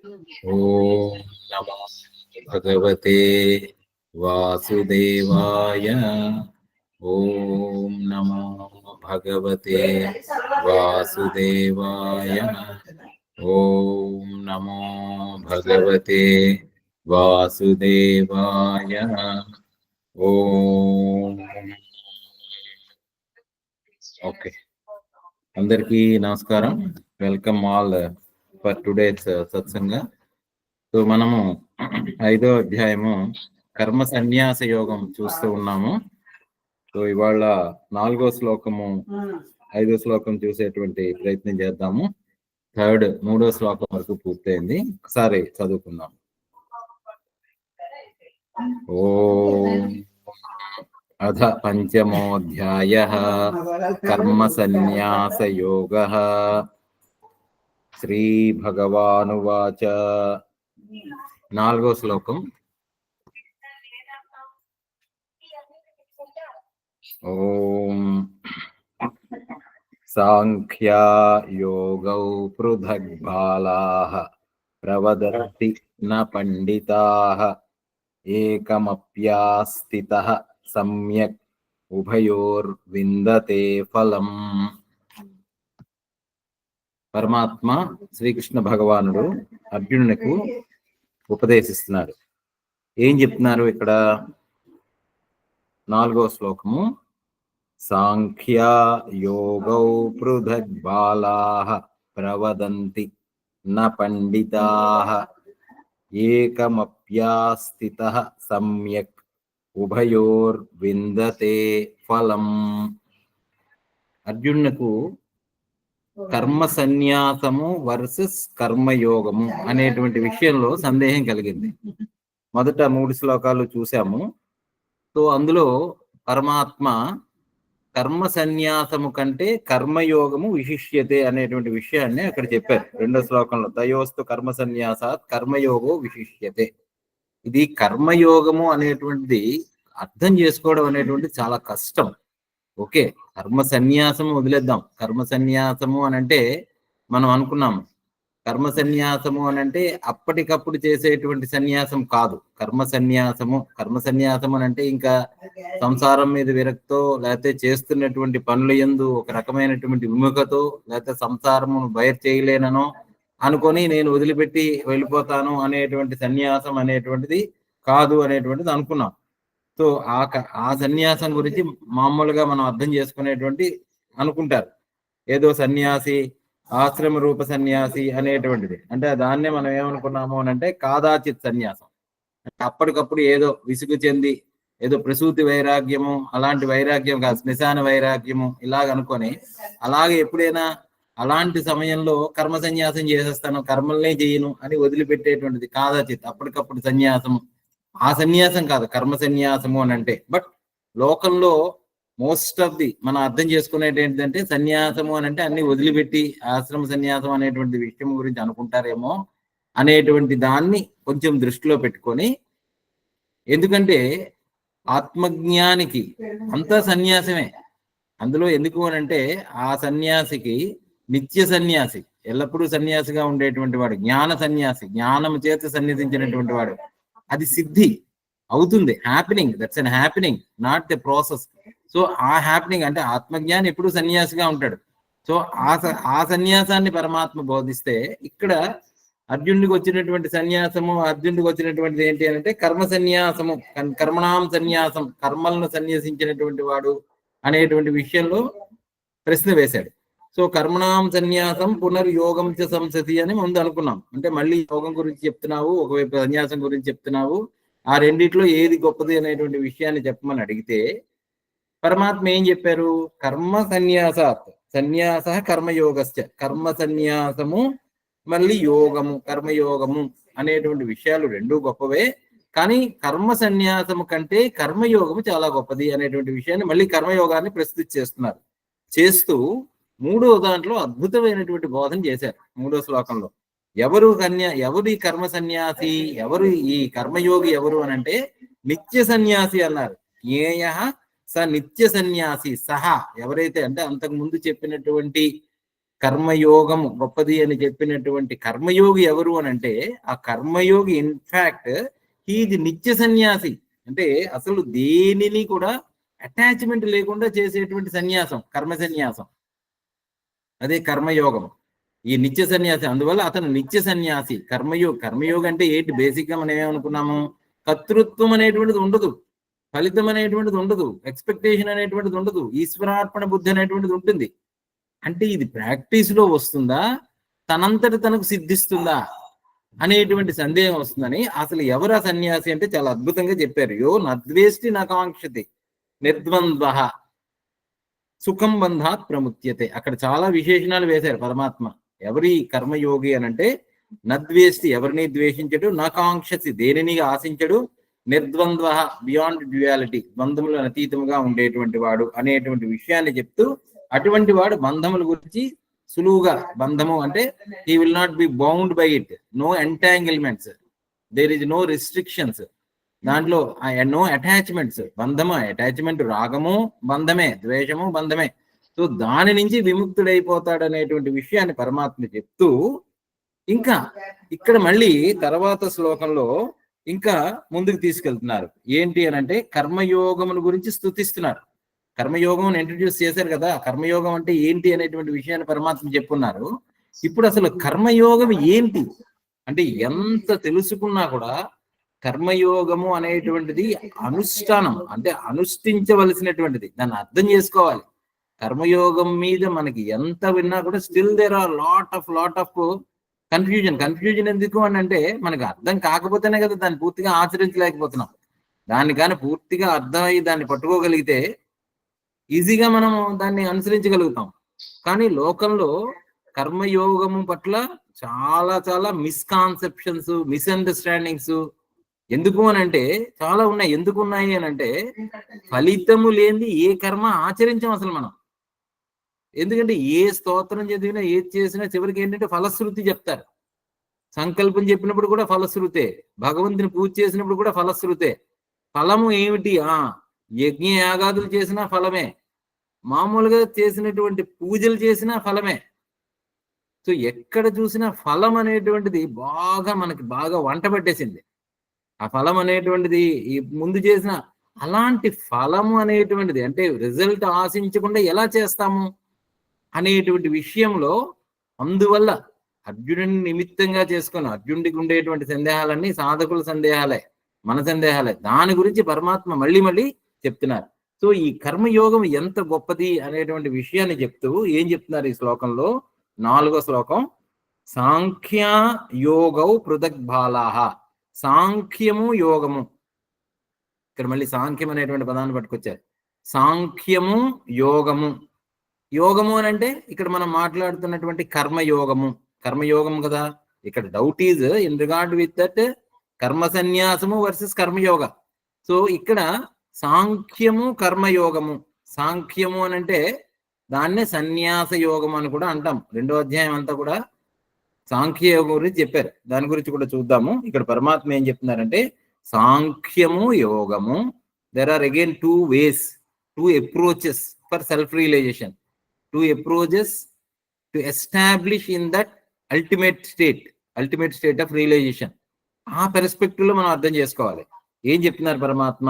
ఓం నమో భగవతే వాసుదేవాయ. ఓం నమో భగవతే వాసుదేవాయ. ఓం నమో భగవతే వాసుదేవాయ. ఓం. ఓకే, అందరికీ నమస్కారం. Welcome all for today's satsang. So మనము 5వ అధ్యాయము కర్మ సన్యాస యోగం చూస్తూ ఉన్నాము. సో ఇవాళ 4వ శ్లోకము 5వ శ్లోకం చూసేటువంటి ప్రయత్నం చేద్దాము. 3వ శ్లోకం వరకు పూర్తయింది. ఒకసారి చదువుకుందాం. ఓం అథ పంచమోऽధ్యాయః కర్మ సన్యాస యోగః. శ్రీ భగవానువాచ. 4వ శ్లోకం. ఓం సాంఖ్యా యోగౌ పృథగ్ బాలాః ప్రవదంతి న పండితాః ఏకమప్యాస్థితః సమ్యక్ ఉభయోర్విందతే ఫలం. పరమాత్మ శ్రీకృష్ణ భగవానుడు అర్జునునికి ఉపదేశిస్తున్నారు. ఏం చెప్తున్నారు ఇక్కడ? 4వ శ్లోకము. సాంఖ్యా యోగౌ పృథగ్ బాలాః ప్రవదంతి న పండితాః ఏకమప్యాస్థితః సమ్యక్ ఉభయోర్విందతే ఫలం. అర్జునుకు కర్మ సన్యాసము వర్సెస్ కర్మయోగము అనేటువంటి విషయంలో సందేహం కలిగింది. మొదట 3 శ్లోకాలు చూసాము. సో అందులో పరమాత్మ కర్మ సన్యాసము కంటే కర్మయోగము విశిష్యతే అనేటువంటి విషయాన్ని అక్కడ చెప్పారు. 2వ శ్లోకంలో తయోస్తు కర్మ సన్యాసాత్ కర్మయోగో విశిష్యతే. ఇది కర్మయోగము అనేటువంటిది అర్థం చేసుకోవడం అనేటువంటిది చాలా కష్టం. ఓకే, కర్మ సన్యాసము వదిలేద్దాం. కర్మ సన్యాసము అని అంటే మనం అనుకున్నాము, కర్మ సన్యాసము అని అంటే అప్పటికప్పుడు చేసేటువంటి సన్యాసం కాదు. కర్మ సన్యాసము అని అంటే ఇంకా సంసారం మీద విరక్తో, లేకపోతే చేస్తున్నటువంటి పనుల యందు ఒక రకమైనటువంటి విముఖతో, లేకపోతే సంసారమును బయట చేయలేననో అనుకొని నేను వదిలిపెట్టి వెళ్ళిపోతాను అనేటువంటి సన్యాసం అనేటువంటిది కాదు అనేటువంటిది అనుకున్నాం. సో ఆ సన్యాసం గురించి మామూలుగా మనం అర్థం చేసుకునేటువంటి అనుకుంటారు. ఏదో సన్యాసి ఆశ్రమ రూప సన్యాసి అనేటువంటిది అంటే దాన్నే మనం ఏమనుకున్నాము అని అంటే కాదాచిత్ సన్యాసం. అంటే అప్పటికప్పుడు ఏదో విసుగు చెంది ఏదో ప్రసూతి వైరాగ్యము అలాంటి వైరాగ్యం కాదు, శ్మశాన వైరాగ్యము ఇలాగ అనుకొని అలాగే ఎప్పుడైనా అలాంటి సమయంలో కర్మ సన్యాసం చేసేస్తాను, కర్మల్నే చేయను అని వదిలిపెట్టేటువంటిది కాదాచిత్ అప్పటికప్పుడు సన్యాసము. ఆ సన్యాసం కాదు కర్మ సన్యాసము అని అంటే. బట్ లోకంలో మోస్ట్ ఆఫ్ ది మనం అర్థం చేసుకునేది ఏంటంటే సన్యాసము అని అంటే అన్ని వదిలిపెట్టి ఆశ్రమ సన్యాసం అనేటువంటి విషయం గురించి అనుకుంటారేమో అనేటువంటి దాన్ని కొంచెం దృష్టిలో పెట్టుకొని, ఎందుకంటే ఆత్మజ్ఞానికి అంతా సన్యాసమే. అందులో ఎందుకు అని అంటే ఆ సన్యాసికి నిత్య సన్యాసి, ఎల్లప్పుడూ సన్యాసిగా ఉండేటువంటి వాడు, జ్ఞాన సన్యాసి, జ్ఞానము చేత సన్యసించినటువంటి వాడు. అది సిద్ధి అవుతుంది, happening. That's an happening, not the process. So ఆ హ్యాపెనింగ్ అంటే ఆత్మజ్ఞాని ఎప్పుడు సన్యాసిగా ఉంటాడు. సో ఆ సన్యాసాన్ని పరమాత్మ బోధిస్తే ఇక్కడ అర్జునుడికి వచ్చినటువంటి సన్యాసము, అర్జునుడికి వచ్చినటువంటిది ఏంటి అంటే కర్మ సన్యాసము, కర్మణాం సన్యాసం, కర్మలను సన్యాసించినటువంటి వాడు అనేటువంటి విషయంలో ప్రశ్న వేశాడు. సో కర్మణాం సన్యాసం పునర్యోగం చ సంసతి అని ముందు అనుకున్నాం. అంటే మళ్ళీ యోగం గురించి చెప్తున్నావు, ఒకవైపు సన్యాసం గురించి చెప్తున్నావు, ఆ రెండిట్లో ఏది గొప్పది అనేటువంటి విషయాన్ని చెప్పమని అడిగితే పరమాత్మ ఏం చెప్పారు? కర్మ సన్యాసాత్ సన్యాస కర్మయోగశ్చ, కర్మ సన్యాసము మళ్ళీ యోగము కర్మయోగము అనేటువంటి విషయాలు రెండూ గొప్పవే, కానీ కర్మ సన్యాసము కంటే కర్మయోగము చాలా గొప్పది అనేటువంటి విషయాన్ని మళ్ళీ కర్మయోగాన్ని ప్రస్తుతి చేస్తున్నారు. చేస్తూ 3వ దాంట్లో అద్భుతమైనటువంటి బోధన చేశారు. 3వ శ్లోకంలో ఎవరు ఈ కర్మ సన్యాసి, ఎవరు ఈ కర్మయోగి ఎవరు అని అంటే నిత్య సన్యాసి అన్నారు. జ్ఞేయ స నిత్య సన్యాసి సహా, ఎవరైతే అంటే అంతకు ముందు చెప్పినటువంటి కర్మయోగము గొప్పది అని చెప్పినటువంటి కర్మయోగి ఎవరు అని అంటే, ఆ కర్మయోగి ఇన్ఫాక్ట్ ఈజ్ నిత్య సన్యాసి. అంటే అసలు దేనిని కూడా అటాచ్మెంట్ లేకుండా చేసేటువంటి సన్యాసం కర్మ సన్యాసం, అదే కర్మయోగం. ఈ నిత్య సన్యాసి, అందువల్ల అతను నిత్య సన్యాసి. కర్మయోగం అంటే ఏంటి? బేసిక్ గా మనం ఏమనుకున్నాము, కర్తృత్వం అనేటువంటిది ఉండదు, ఫలితం అనేటువంటిది ఉండదు, ఎక్స్పెక్టేషన్ అనేటువంటిది ఉండదు, ఈశ్వరార్పణ బుద్ధి అనేటువంటిది ఉంటుంది. అంటే ఇది ప్రాక్టీస్ లో వస్తుందా, తనంతటి తనకు సిద్ధిస్తుందా అనేటువంటి సందేహం వస్తుందని. అసలు ఎవరు ఆ సన్యాసి అంటే చాలా అద్భుతంగా చెప్పారు. యో నద్వేష్టి నకాంక్షతి నిర్ద్వంద్వ సుఖం బంధాత్ ప్రముచ్యతే. అక్కడ చాలా విశేషణాలు వేశారు పరమాత్మ. ఎవరి కర్మయోగి అనంటే, నద్వేష్టి ఎవరిని ద్వేషించడు, నకాంక్షతి దేనిని ఆశించడు, నిర్ద్వంద్వ బియాండ్ డ్యుయాలిటీ ద్వంద్వములు అతీతముగా ఉండేటువంటి వాడు అనేటువంటి విషయాన్ని చెప్తూ, అటువంటి వాడు బంధముల గురించి సులువుగా, బంధము అంటే he will not be bound by it, no entanglements, there is no restrictions, దాంట్లో నో అటాచ్మెంట్స్. బంధము అటాచ్మెంట్, రాగము బంధమే, ద్వేషము బంధమే. సో దాని నుంచి విముక్తుడైపోతాడు అనేటువంటి విషయాన్ని పరమాత్మ చెప్తూ, ఇంకా ఇక్కడ మళ్ళీ తర్వాత శ్లోకంలో ఇంకా ముందుకు తీసుకెళ్తున్నారు. ఏంటి అని అంటే, కర్మయోగముల గురించి స్తుతిస్తున్నారు. కర్మయోగం ఇంట్రడ్యూస్ చేశారు కదా, కర్మయోగం అంటే ఏంటి అనేటువంటి విషయాన్ని పరమాత్మ చెప్పున్నారు. ఇప్పుడు అసలు కర్మయోగం ఏంటి అంటే, ఎంత తెలుసుకున్నా కూడా కర్మయోగము అనేటువంటిది అనుష్ఠానం, అంటే అనుష్ఠించవలసినటువంటిది, దాన్ని అర్థం చేసుకోవాలి. కర్మయోగం మీద మనకి ఎంత విన్నా కూడా still there are lot of confusion ఎందుకు అని అంటే, మనకి అర్థం కాకపోతేనే కదా దాన్ని పూర్తిగా ఆచరించలేకపోతున్నాం. దాన్ని కానీ పూర్తిగా అర్థమయ్యి దాన్ని పట్టుకోగలిగితే ఈజీగా మనం దాన్ని అనుసరించగలుగుతాం. కానీ లోకంలో కర్మయోగము పట్ల చాలా చాలా మిస్కాన్సెప్షన్స్, మిస్అండర్స్టాండింగ్స్. ఎందుకు అని అంటే చాలా ఉన్నాయి. ఎందుకు ఉన్నాయి అని అంటే, ఫలితము లేనిది ఏ కర్మ ఆచరించాం అసలు మనం. ఎందుకంటే ఏ స్తోత్రం చదివినా, ఏది చేసినా చివరికి ఏంటంటే ఫలశ్రుతి చెప్తారు. సంకల్పం చెప్పినప్పుడు కూడా ఫలశ్రుతే, భగవంతుని పూజ చేసినప్పుడు కూడా ఫలశ్రుతే. ఫలము ఏమిటి? యజ్ఞ యాగాదులు చేసినా ఫలమే, మామూలుగా చేసినటువంటి పూజలు చేసినా ఫలమే. సో ఎక్కడ చూసినా ఫలం అనేటువంటిది మనకి బాగా వంట పట్టేసింది. ఆ ఫలం అనేటువంటిది ఈ ముందు చేసిన అలాంటి ఫలము అనేటువంటిది, అంటే రిజల్ట్ ఆశించకుండా ఎలా చేస్తాము అనేటువంటి విషయంలో, అందువల్ల అర్జునుడిని నిమిత్తంగా చేసుకుని, అర్జునుడికి ఉండేటువంటి సందేహాలన్నీ సాధకుల సందేహాలే, మన సందేహాలే. దాని గురించి పరమాత్మ మళ్ళీ మళ్ళీ చెప్తున్నారు. సో ఈ కర్మయోగం ఎంత గొప్పది అనేటువంటి విషయాన్ని చెప్తూ ఏం చెప్తున్నారు ఈ శ్లోకంలో, 4వ శ్లోకం, సాంఖ్య యోగౌ పృథగ్బాలాః. సాంఖ్యము యోగము, ఇక్కడ మళ్ళీ సాంఖ్యం అనేటువంటి పదాన్ని పట్టుకొచ్చారు. సాంఖ్యము యోగము. యోగము అని అంటే ఇక్కడ మనం మాట్లాడుతున్నటువంటి కర్మయోగము. కర్మయోగం కదా. ఇక్కడ doubt is in regard with that కర్మ సన్యాసము వర్సెస్ కర్మయోగ. సో ఇక్కడ సాంఖ్యము కర్మయోగము. సాంఖ్యము అని అంటే దాన్నే సన్యాస యోగం అని కూడా అంటాం. 2వ అధ్యాయం అంతా కూడా సాంఖ్య యోగం గురించి చెప్పారు. దాని గురించి కూడా చూద్దాము. ఇక్కడ పరమాత్మ ఏం చెప్తున్నారంటే, సాంఖ్యము యోగము, there are again 2 ways, 2 approaches for self realization, 2 approaches to establish in that ultimate state of realization. ఆ పెర్స్పెక్టివ్ లో మనం అర్థం చేసుకోవాలి. ఏం చెప్తున్నారు పరమాత్మ?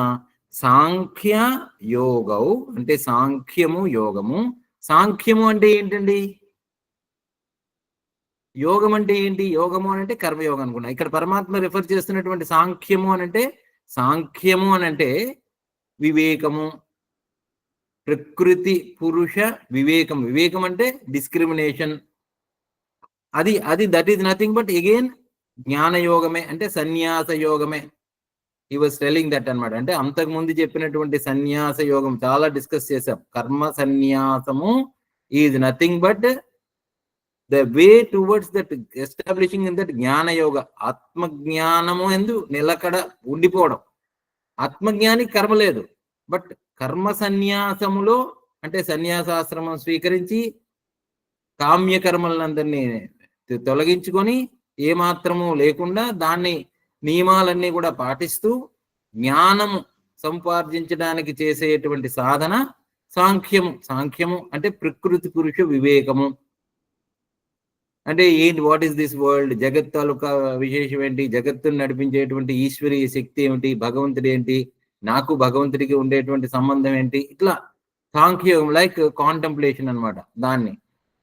సాంఖ్య యోగౌ అంటే సాంఖ్యము యోగము. సాంఖ్యము అంటే ఏంటండి? యోగం అంటే ఏంటి? యోగము అని అంటే కర్మయోగం అనుకున్నా. ఇక్కడ పరమాత్మ రిఫర్ చేస్తున్నటువంటి సాంఖ్యము అని అంటే వివేకము, ప్రకృతి పురుష వివేకం. వివేకం అంటే డిస్క్రిమినేషన్. అది that is nothing but again జ్ఞానయోగమే, అంటే సన్యాస యోగమే. హీ వాజ్ టెల్లింగ్ దట్ అన్నమాట. అంటే అంతకు ముందు చెప్పినటువంటి సన్యాస యోగం చాలా డిస్కస్ చేశాం. కర్మ సన్యాసము is nothing but the way towards that establishing in that jnana yoga. ఆత్మజ్ఞానము ఎందు నిలకడ ఉండిపోవడం. ఆత్మజ్ఞానికి కర్మ లేదు, బట్ కర్మ సన్యాసములో అంటే సన్యాసాశ్రమం స్వీకరించి కామ్యకర్మలందరినీ తొలగించుకొని ఏమాత్రము లేకుండా దాన్ని నియమాలన్నీ కూడా పాటిస్తూ జ్ఞానము సంపార్జించడానికి చేసేటువంటి సాధన సాంఖ్యము. సాంఖ్యము అంటే ప్రకృతి పురుష వివేకము. అంటే ఏంటి, వాట్ ఈస్ దిస్ వరల్డ్, జగత్ తాలూకా విశేషం ఏంటి, జగత్తును నడిపించేటువంటి ఈశ్వరీయ శక్తి ఏమిటి, భగవంతుడు ఏంటి, నాకు భగవంతుడికి ఉండేటువంటి సంబంధం ఏంటి, ఇట్లా సాంఖ్యం లైక్ కాంటంప్లేషన్ అనమాట దాన్ని.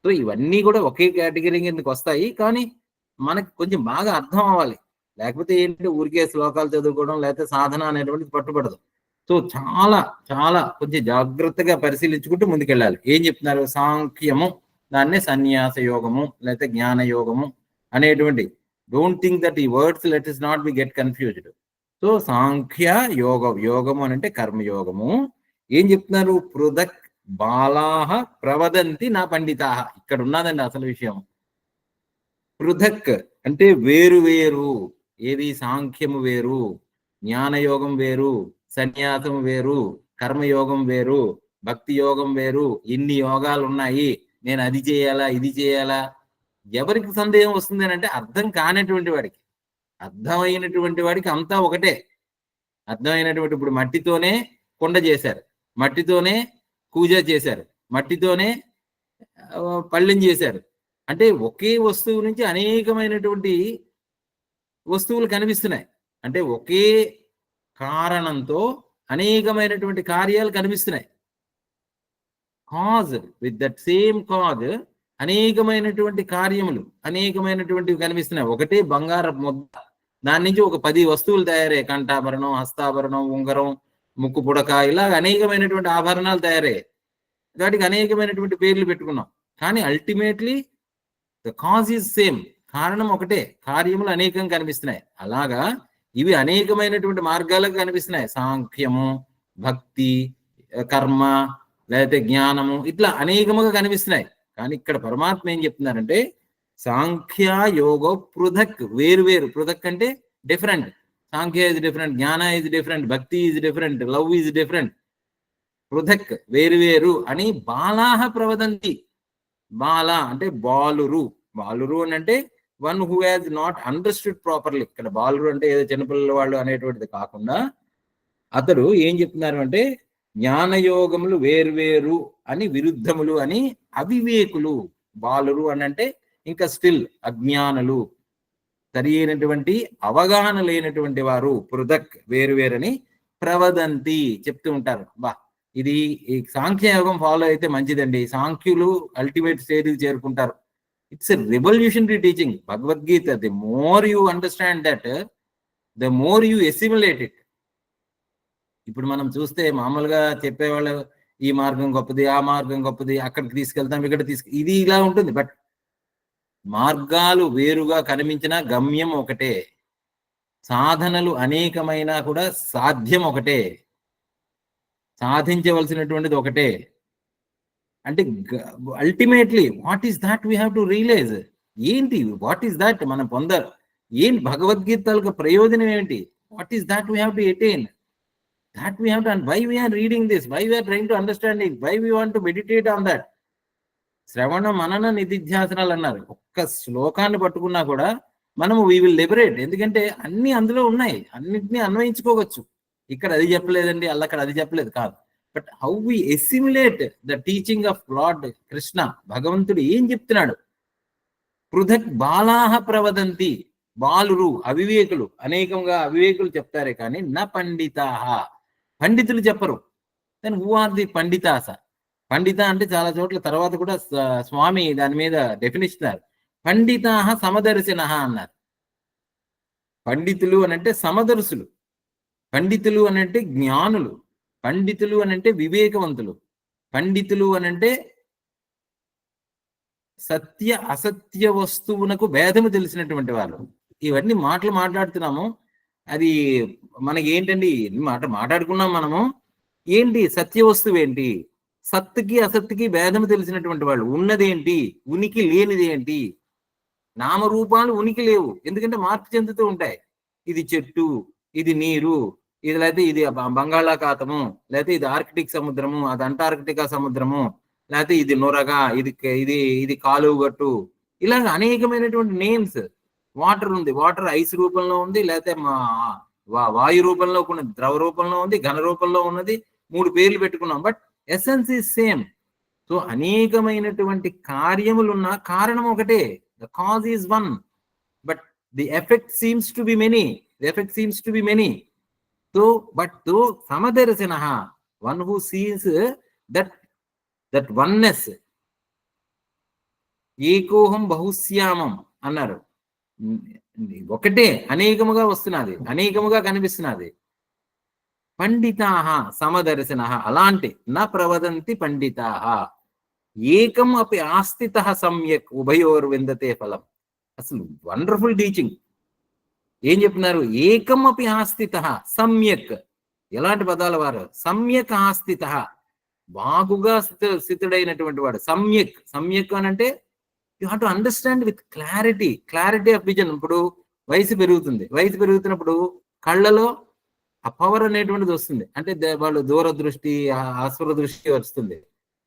సో ఇవన్నీ కూడా ఒకే కేటగిరీ కిందకి వస్తాయి, కానీ మనకి కొంచెం బాగా అర్థం అవ్వాలి. లేకపోతే ఏంటంటే ఊరికే శ్లోకాలు చదువుకోవడం లేకపోతే సాధన అనేటువంటిది పట్టుబడదు. సో చాలా చాలా కొంచెం జాగ్రత్తగా పరిశీలించుకుంటూ ముందుకెళ్ళాలి. ఏం చెప్తున్నారు, సాంఖ్యము దాన్నే సన్యాస యోగము లేకపోతే జ్ఞాన యోగము అనేటువంటి, డోంట్ థింక్ దట్ ఈ words let us not be get confused. So సాంఖ్య యోగము అని అంటే కర్మయోగము. ఏం చెప్తున్నారు, పృథక్ బాలాహ ప్రవదంతి నా పండితాహ. ఇక్కడ ఉన్నదండి అసలు విషయం. పృథక్ అంటే వేరు వేరు. ఏది, సాంఖ్యము వేరు, జ్ఞానయోగం వేరు, సన్యాసం వేరు, కర్మయోగం వేరు, భక్తి యోగం వేరు. ఇన్ని యోగాలు ఉన్నాయి, నేను అది చేయాలా ఇది చేయాలా. ఎవరికి సందేహం వస్తుంది అని అంటే అర్థం కానటువంటి వాడికి. అర్థమైనటువంటి వాడికి అంతా ఒకటే. అర్థమైనటువంటి, ఇప్పుడు మట్టితోనే కొండ చేశారు, మట్టితోనే పూజ చేశారు, మట్టితోనే పళ్ళెం చేశారు. అంటే ఒకే వస్తువు నుంచి అనేకమైనటువంటి వస్తువులు కనిపిస్తున్నాయి. అంటే ఒకే కారణంతో అనేకమైనటువంటి కార్యాలు కనిపిస్తున్నాయి. Cause, with that same cause అనేకమైనటువంటి కార్యములు అనేకమైనటువంటివి కనిపిస్తున్నాయి. ఒకటే బంగారు ముద్ద, దాని నుంచి ఒక 10 వస్తువులు తయారయ్యాయి. కంఠాభరణం, హస్తాభరణం, ఉంగరం, ముక్కు పుడక, ఇలా అనేకమైనటువంటి ఆభరణాలు తయారయ్యాయి. వాటికి అనేకమైనటువంటి పేర్లు పెట్టుకున్నాం. కానీ ultimately the cause is same, కారణం ఒకటే, కార్యములు అనేకం కనిపిస్తున్నాయి. అలాగా ఇవి అనేకమైనటువంటి మార్గాలకు కనిపిస్తున్నాయి. సాంఖ్యము, భక్తి, కర్మ, లేకపోతే జ్ఞానము, ఇట్లా అనేకముగా కనిపిస్తున్నాయి. కానీ ఇక్కడ పరమాత్మ ఏం చెప్తున్నారంటే సాంఖ్య యోగ పృథక్, వేరు వేరు. పృథక్ అంటే different, Sankhya is different, jnana is different, bhakti is different, love is different. పృథక్ వేరు వేరు అని బాలాహ ప్రవదంతి. బాల అంటే బాలురు. బాలురు అని అంటే one who has not understood properly. ఇక్కడ బాలురు అంటే ఏదో చిన్నపిల్లల వాళ్ళు అనేటువంటిది కాకుండా అతడు ఏం చెప్తున్నారు అంటే జ్ఞానయోగములు వేర్వేరు అని, విరుద్ధములు అని, అవివేకులు. బాలురు అని అంటే ఇంకా స్టిల్ అజ్ఞానులు, సరి అయినటువంటి అవగాహన లేనటువంటి వారు. పృథక్ వేరువేరని ప్రవదంతి చెప్తూ ఉంటారు. బా, ఇది ఈ సాంఖ్యయోగం ఫాలో అయితే మంచిదండి, సాంఖ్యులు అల్టిమేట్ స్టేజ్కి చేరుకుంటారు. It's a revolutionary teaching. Bhagavad Gita, the more you understand that, the more you assimilate it. ఇప్పుడు మనం చూస్తే మామూలుగా చెప్పేవాళ్ళు ఈ మార్గం గొప్పది, ఆ మార్గం గొప్పది, అక్కడికి తీసుకెళ్తాం, ఇక్కడ ఇది ఇలా ఉంటుంది. బట్ మార్గాలు వేరుగా కనిపించిన గమ్యం ఒకటే, సాధనలు అనేకమైనా కూడా సాధ్యం ఒకటే, సాధించవలసినటువంటిది ఒకటే. అంటే ultimately what is that we have to realise. ఏంటి, వాట్ ఈస్ దాట్ మనం పొందాలి, ఏంటి భగవద్గీతలకు ప్రయోజనం ఏంటి, what is that we have to attain, that we have done, why we are reading this, why we are trying to understand it, why we want to meditate on that. శ్రవణ మనన నిధిధ్యాసనాలు అన్నారు. ఒక్క శ్లోకాన్ని పట్టుకున్నా కూడా మనము we will liberate. ఎందుకంటే అన్ని అందులో ఉన్నాయి, అన్నిటినీ అన్వయించుకోవచ్చు. ఇక్కడ అది చెప్పలేదండి, అక్కడ అది చెప్పలేదు కాదు. But how we assimilate the teaching of Lord Krishna. భగవంతుడు ఏం చెప్తున్నాడు, పృథక్ బాలాహ ప్రవదంతి. బాలురు, అవివేకులు, అనేకంగా అవివేకులు చెప్తారే కానీ నా పండితాహ, పండితులు చెప్పరు. Then who are the panditas. పండిత అంటే చాలా చోట్ల తర్వాత కూడా స్వామి దాని మీద డెఫినిషన్, పండితాహ సమదర్శినః అన్నారు. పండితులు అనంటే సమదర్శులు, పండితులు అనంటే జ్ఞానులు, పండితులు అనంటే వివేకవంతులు, పండితులు అనంటే సత్య అసత్య వస్తువునకు భేదము తెలిసినటువంటి వాళ్ళు. ఇవన్నీ మాటలు మాట్లాడుతున్నాము, అది మనకి ఏంటండి మాట్లాడుకున్నాం మనము. ఏంటి సత్య వస్తువు ఏంటి, సత్తుకి అసత్తుకి భేదము తెలిసినటువంటి వాళ్ళు. ఉన్నదేంటి, ఉనికి లేనిది ఏంటి. నామరూపాలు ఉనికి లేవు, ఎందుకంటే మార్పు చెందుతూ ఉంటాయి. ఇది చెట్టు, ఇది నీరు, ఇది లేకపోతే ఇది బంగాళాఖాతము, లేకపోతే ఇది ఆర్కిటిక్ సముద్రము, అది అంటార్కిటికా సముద్రము, లేకపోతే ఇది నొరగా, ఇది ఇది ఇది కాలువగట్టు, ఇలాగ అనేకమైనటువంటి నేమ్స్. వాటర్ ఉంది, వాటర్ ఐస్ రూపంలో ఉంది, లేకపోతే వాయు రూపంలో కొన్ని, ద్రవ రూపంలో ఉంది, ఘన రూపంలో ఉన్నది. 3 పేర్లు పెట్టుకున్నాం, but essence is same. So అనేకమైనటువంటి కార్యములున్న కారణం ఒకటే. The cause is one, but the effect seems to be many. So, but though Samadarasanaha, one who sees that oneness, ఏకోహం బహుశ్యామం అన్నారు. ఒకటే అనేకముగా వస్తున్నది, అనేకముగా కనిపిస్తున్నది. పండితాః సమదర్శనః, అలాంటి నా ప్రవదంతి పండితాః. ఏకం అపి ఆస్థితః సమ్యక్ ఉభయోర్ విందతే ఫలం. అసలు వండర్ఫుల్ టీచింగ్. ఏం చెప్తున్నారు? ఏకం అపి ఆస్థితః సమ్యక్. ఎలాంటి పదాల వారు? సమ్యక్ ఆస్థితః, బాగుగా స్థితుడైనటువంటి వాడు. సమ్యక్ అని అంటే you have to understand with clarity of vision. ఇప్పుడు వయసు పెరుగుతున్నప్పుడు కళ్ళలో ఆ పవర్ అనేటువంటిది వస్తుంది. అంటే వాళ్ళు దూరదృష్టి, అస్వర దృష్టి వస్తుంది.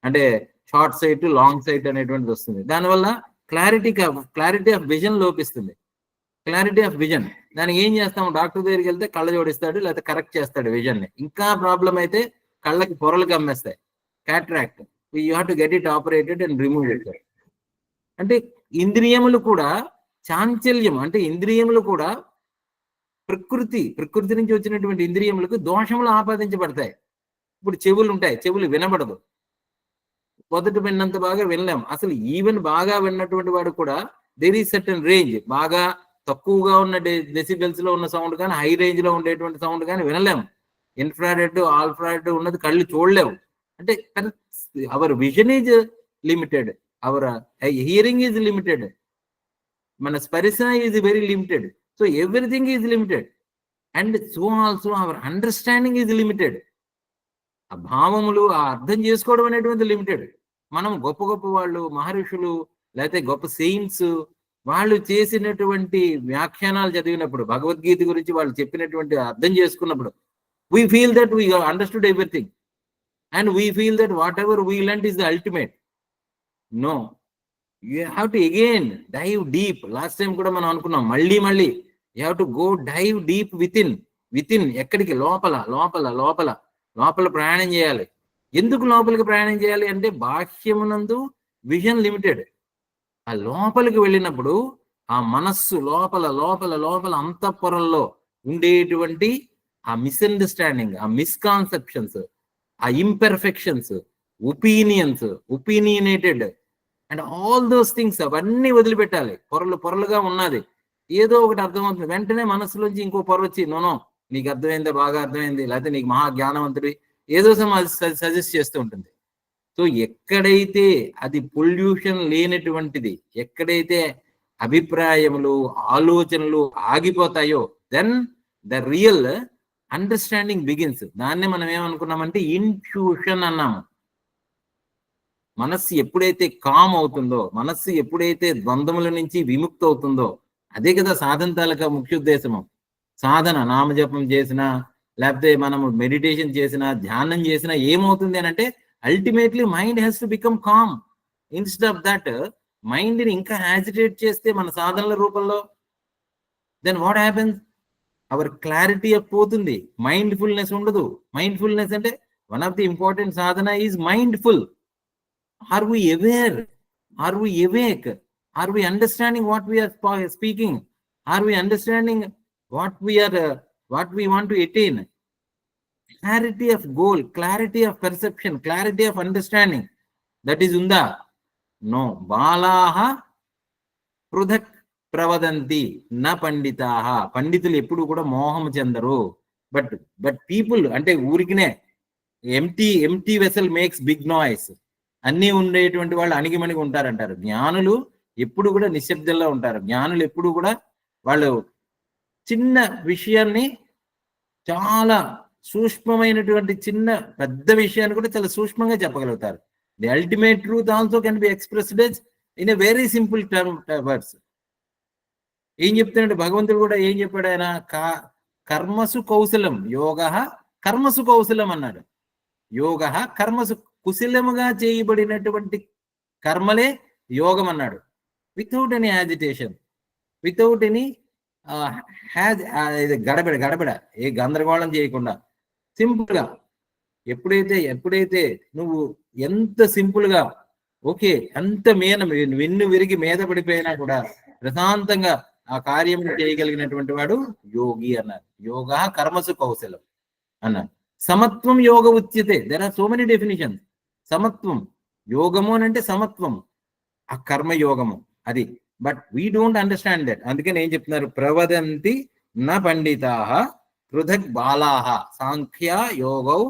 అంటే షార్ట్ సైట్, లాంగ్ సైట్ అనేటువంటిది వస్తుంది. దానివల్ల క్లారిటీ ఆఫ్ విజన్ లోపిస్తుంది. క్లారిటీ ఆఫ్ విజన్, దానికి ఏం చేస్తాం? డాక్టర్ దగ్గరికి వెళ్తే కళ్ళ జోడిస్తాడు, లేకపోతే కరెక్ట్ చేస్తాడు విజన్ ని. ఇంకా ప్రాబ్లం అయితే కళ్ళకి పొరలు కమ్మేస్తాయి, cataract. You have to get it operated and remove it. అంటే ఇంద్రియములు కూడా చాంచల్యం, అంటే ఇంద్రియములు కూడా ప్రకృతి నుంచి వచ్చినటువంటి ఇంద్రియములకు దోషములు ఆపాదించబడతాయి. ఇప్పుడు చెవులు ఉంటాయి, చెవులు వినబడదు, మొదట విన్నంత బాగా వినలేం. అసలు ఈవెన్ బాగా విన్నటువంటి వాడు కూడా దేర్ ఈజ్ సర్టన్ రేంజ్. బాగా తక్కువగా ఉన్న డెసిబెల్స్ లో ఉన్న సౌండ్ కానీ, హై రేంజ్ లో ఉండేటువంటి సౌండ్ కానీ వినలేము. ఇన్ఫ్రారెడ్, ఆల్ఫ్రారెడ్ ఉన్నది కళ్ళు చూడలేము. అంటే our vision is limited, our hearing is limited, మన స్పర్శ is very limited. So everything is limited, and so also our understanding is limited. ఆ భావములు, ఆ అర్థం చేసుకోవడం అనేటువంటి లిమిటెడ్. మనం గొప్ప వాళ్ళు, మహర్షులు, లేకపోతే గొప్ప సెయింట్స్, వాళ్ళు చేసినటువంటి వ్యాఖ్యానాలు చదివినప్పుడు, భగవద్గీత గురించి వాళ్ళు చెప్పినటువంటి అర్థం చేసుకున్నప్పుడు, we feel that we have understood everything and we feel that whatever we learned is the ultimate. No, you have to again dive deep. Last time కూడా మనం అనుకున్నాం, మళ్ళీ you have to go dive deep within. ఎక్కడికి? లోపల ప్రయాణం చేయాలి. ఎందుకు లోపలికి ప్రయాణం చేయాలి అంటే, బాహ్యమునందు విజన్ లిమిటెడ్. ఆ లోపలికి వెళ్ళినప్పుడు ఆ మనస్సు లోపల అంతఃపురంలో ఉండేటువంటి ఆ మిస్అండర్స్టాండింగ్, ఆ మిస్కాన్సెప్షన్స్, ఆ imperfections, opinionated and all those things, అవన్నీ వదిలిపెట్టాలి. పొరలుగా ఉన్నది, ఏదో ఒకటి అర్థమవుతుంది, వెంటనే మనసులోంచి ఇంకో పొర వచ్చి, నోనో నీకు అర్థమైందా, బాగా అర్థమైంది, లేకపోతే నీకు మహా జ్ఞానవంతుడి, ఏదో సజెస్ట్ చేస్తూ ఉంటుంది. సో ఎక్కడైతే అది పొల్యూషన్ లేనటువంటిది, ఎక్కడైతే అభిప్రాయములు, ఆలోచనలు ఆగిపోతాయో, then the real understanding begins. దాన్నే మనం ఏమనుకున్నామంటే ఇన్ఫ్యూషన్ అన్నాము. మనస్సు ఎప్పుడైతే కామ్ అవుతుందో, మనస్సు ఎప్పుడైతే ద్వంద్వముల నుంచి విముక్తి అవుతుందో, అదే కదా సాధన తాలూకా ముఖ్య ఉద్దేశము. సాధన, నామజపం చేసినా, లేకపోతే మనము మెడిటేషన్ చేసినా, ధ్యానం చేసినా ఏమవుతుంది అని అంటే, ultimately mind has to become calm. Instead of that mind ని ఇంకా యాజిటేట్ చేస్తే మన సాధనల రూపంలో, then what happens? Our clarity పోతుంది, మైండ్ఫుల్నెస్ ఉండదు. మైండ్ఫుల్నెస్ అంటే వన్ ఆఫ్ ది ఇంపార్టెంట్ సాధన is mindful. Are we aware? Are we awake? Are we understanding what we are speaking? Are we understanding what we want to attain? Clarity of goal, clarity of perception, clarity of understanding, that is unda? No. Balaha pruthak pravadanti na panditaha. పండితులు ఎప్పుడు కూడా మోహం చెందరు. But people అంటే ఊరికినే empty vessel makes big noise. అన్నీ ఉండేటువంటి వాళ్ళు అణిగిమణిగి ఉంటారంటారు. జ్ఞానులు ఎప్పుడు కూడా నిశ్శబ్దంలో ఉంటారు. జ్ఞానులు ఎప్పుడు కూడా వాళ్ళు చిన్న విషయాన్ని చాలా సూక్ష్మమైనటువంటి పెద్ద విషయాన్ని కూడా చాలా సూక్ష్మంగా చెప్పగలుగుతారు. The ultimate truth also can be expressed in a very simple words. ఏం చెప్తున్నాడు భగవంతుడు కూడా? ఏం చెప్పాడు ఆయన? కర్మసు కౌశలం, యోగ కర్మసు కౌశలం అన్నాడు. యోగ కర్మసు, కుశలముగా చేయబడినటువంటి కర్మలే యోగం అన్నాడు. Without any agitation, without any గడబిడ, ఏ గందరగోళం చేయకుండా, సింపుల్ గా. ఎప్పుడైతే నువ్వు ఎంత సింపుల్ గా ఓకే, అంత వెన్ను విరిగి మీద పడిపోయినా కూడా ప్రశాంతంగా ఆ కార్యం చేయగలిగినటువంటి వాడు యోగి అన్నారు. యోగా కర్మసు కౌశలం అన్నారు. సమత్వం యోగ ఉచ్యతే. There are so many definitions. సమత్వం యోగము అని అంటే సమత్వం, ఆ కర్మయోగము అది. But we don't understand that. అందుకని ఏం చెప్తున్నారు? ప్రవదంతి న పండితాః పృథక్ బాలాః సాంఖ్య యోగౌ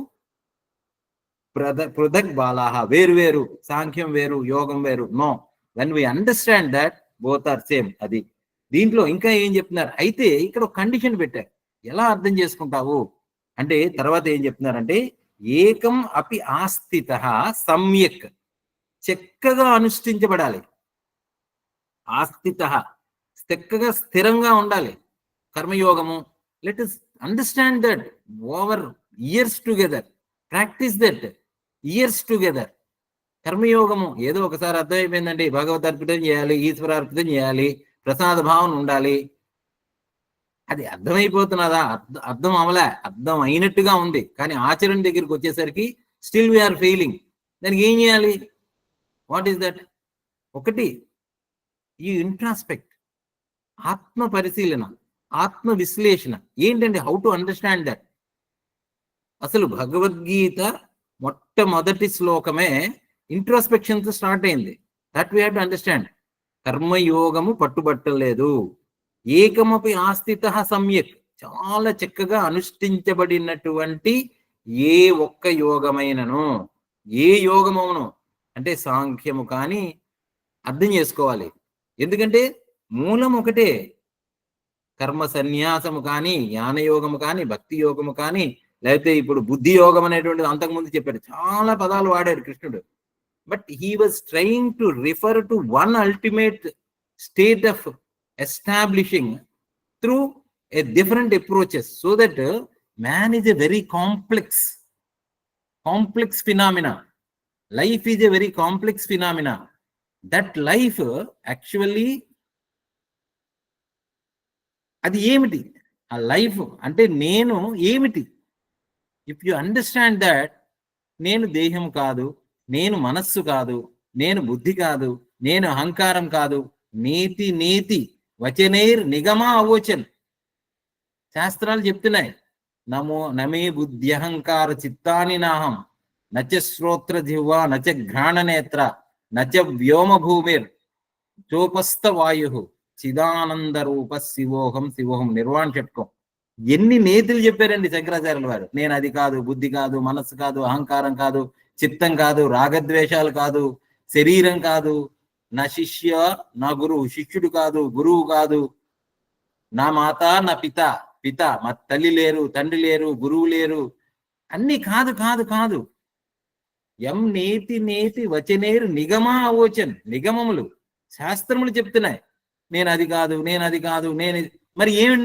పృథక్ బాలాః. వేరు వేరు, సాంఖ్యం వేరు, యోగం వేరు. No, when we understand that both are same. అది దీంట్లో ఇంకా ఏం చెప్తున్నారు అయితే, ఇక్కడ ఒక కండిషన్ పెట్టారు. ఎలా అర్థం చేసుకుంటావు అంటే, తర్వాత ఏం చెప్తున్నారంటే, ఏకం అపి ఆస్థితః సమ్యక్, చక్కగా అనుష్ఠించబడాలి. ఆస్థితః, చక్కగా స్థిరంగా ఉండాలి కర్మయోగము. Let us understand that over years together, practice that years together. కర్మయోగము ఏదో ఒకసారి అర్థమైపోయిందండి, భగవద్ అర్పితం చేయాలి, ఈశ్వరార్పితం చేయాలి, ప్రసాద భావన ఉండాలి. అది అర్థమైపోతున్నదా? అర్థం అవలే, అర్థం అయినట్టుగా ఉంది, కానీ ఆచరణ దగ్గరికి వచ్చేసరికి స్టిల్ వీఆర్ ఫెయిలింగ్. దానికి ఏం చేయాలి? What is that? ఒకటి, ఈ ఇంట్రాస్పెక్ట్, ఆత్మ పరిశీలన, ఆత్మ విశ్లేషణ. ఏంటంటే హౌ టు అండర్స్టాండ్ దట్. అసలు భగవద్గీత మొట్టమొదటి శ్లోకమే ఇంట్రోస్పెక్షన్ తో స్టార్ట్ అయింది. That we have to understand. కర్మయోగము పట్టుబట్టలేదు. ఏకమపి ఆస్థితః సమ్యక్, చాలా చక్కగా అనుష్ఠించబడినటువంటి ఏ ఒక్క యోగమైనను, ఏ యోగమవును అంటే సాంఖ్యము కానీ అర్థం చేసుకోవాలి. ఎందుకంటే మూలం ఒకటే. కర్మ సన్యాసము కానీ, జ్ఞానయోగము కానీ, భక్తి యోగము కానీ, లేకపోతే ఇప్పుడు బుద్ధి యోగం అనేటువంటిది అంతకుముందు చెప్పాడు. చాలా పదాలు వాడాడు కృష్ణుడు. But he was trying to refer to one ultimate state of establishing through a different approaches, so that man is a very complex phenomena. Life is a very complex phenomena. That life actually, అది ఏమిటి ఆ life అంటే? నేను ఏమిటి? If you understand that, నేను దేహం కాదు, నేను మనస్సు కాదు, నేను బుద్ధి కాదు, నేను అహంకారం కాదు. నీతి నీతి వచనైర్ నిగమా అవోచన్. శాస్త్రాలు చెప్తున్నాయి, నమే బుద్ధి అహంకార చిత్తాని నాహం, నచ శ్రోత్ర జిహ్వా నచ ఘ్రాణ నేత్ర నచ వ్యోమ భూమిర్ చోపస్థ వాయు చిదానంద రూప శివోహం శివోహం నిర్వాణ షట్కం. ఎన్ని నేతులు చెప్పారండి శంకరాచార్యుల వారు. నేను అది కాదు, బుద్ధి కాదు, మనస్సు కాదు, అహంకారం కాదు, చిత్తం కాదు, రాగద్వేషాలు కాదు, శరీరం కాదు, నా శిష్య నా గురువు, శిష్యుడు కాదు, గురువు కాదు, నా మాత నా పిత, మా తల్లి లేరు, తండ్రి లేరు, గురువు లేరు, అన్ని కాదు కాదు కాదు. ఎం నేతి నేతి వచనేరు నిగమా అవోచన్. నిగమములు, శాస్త్రములు చెప్తున్నాయి నేను అది కాదు, నేను అది కాదు, నేను. మరి ఏమి